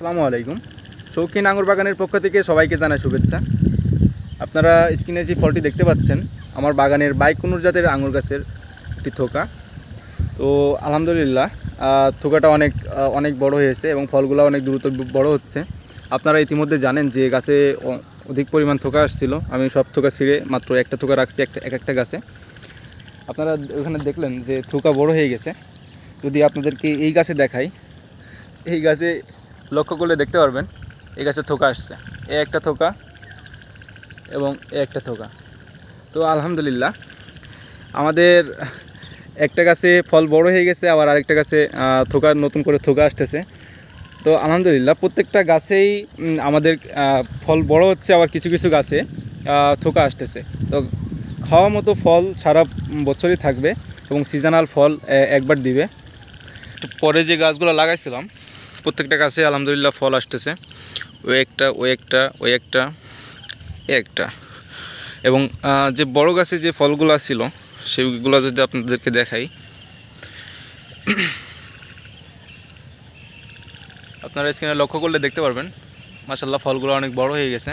আসসালামু আলাইকুম। শৌখিন আঙুর বাগানের পক্ষ থেকে সবাইকে জানাই শুভেচ্ছা। আপনারা স্ক্রিনে যে ফলটি দেখতে পাচ্ছেন আমার বাগানের বাইকুনুর জাতের আঙুর গাছের একটি থোকা। তো আলহামদুলিল্লাহ থোকাটা অনেক বড় হয়েছে এবং ফলগুলো অনেক দ্রুত বড় হচ্ছে। আপনারা ইতিমধ্যে জানেন যে গাছে অধিক পরিমাণ থোকা আসছিল, আমি সব থোকা ছিঁড়ে মাত্র একটা থোকা রাখছি একটা গাছে। আপনারা ওখানে দেখলেন যে থোকা বড় হয়ে গেছে। যদি আপনাদেরকে এই গাছে দেখাই, এই গাছে লক্ষ্য করলে দেখতে পারবেন এই গাছে থোকা আসছে, এ একটা থোকা এবং এ একটা থোকা। তো আলহামদুলিল্লাহ আমাদের একটা গাছে ফল বড় হয়ে গেছে, আবার আরেকটা গাছে থোকা নতুন করে থোকা আসতেছে। তো আলহামদুলিল্লাহ প্রত্যেকটা গাছেই আমাদের ফল বড় হচ্ছে, আবার কিছু কিছু গাছে থোকা আসতেছে। তো খাওয়া মতো ফল সারা বছরই থাকবে এবং সিজনাল ফল একবার দিবে। তো পরে যে গাছগুলো লাগাইছিলাম প্রত্যেকটা গাছে আলহামদুলিল্লাহ ফল আসতেছে, ওই একটা এবং যে বড় গাছে যে ফলগুলো ছিল সেগুলো যদি আপনাদেরকে দেখাই, আপনারা স্ক্রিনে লক্ষ্য করলে দেখতে পারবেন মাশাআল্লাহ ফলগুলো অনেক বড় হয়ে গেছে।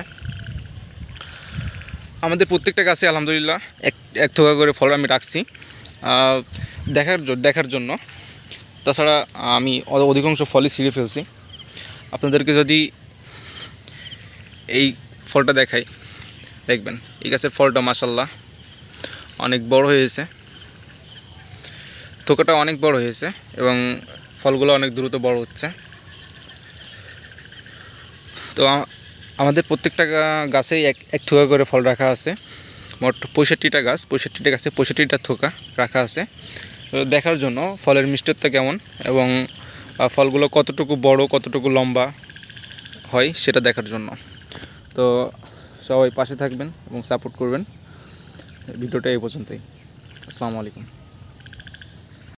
আমাদের প্রত্যেকটা গাছে আলহামদুলিল্লাহ এক থোকা করে ফল আমি রাখছি দেখার জন্য। তাছাড়া আমি অধিকাংশ ফলই ছিঁড়ে ফেলছি। আপনাদেরকে যদি এই ফলটা দেখাই, দেখবেন এই গাছের ফলটা মাশাআল্লাহ অনেক বড় হয়েছে, থোকাটা অনেক বড় হয়েছে এবং ফলগুলো অনেক দ্রুত বড় হচ্ছে। তো আমাদের প্রত্যেকটা গাছেই এক থোকা করে ফল রাখা আছে। মোট 65টা গাছে 65টা থোকা রাখা আছে দেখার জন্য ফলের মিষ্টতা কেমন এবং ফলগুলো কতটুকু বড় কতটুকু লম্বা হয় সেটা দেখার জন্য। তো সবাই পাশে থাকবেন এবং সাপোর্ট করবেন। ভিডিওটা এই পর্যন্তই। আসসালামু আলাইকুম।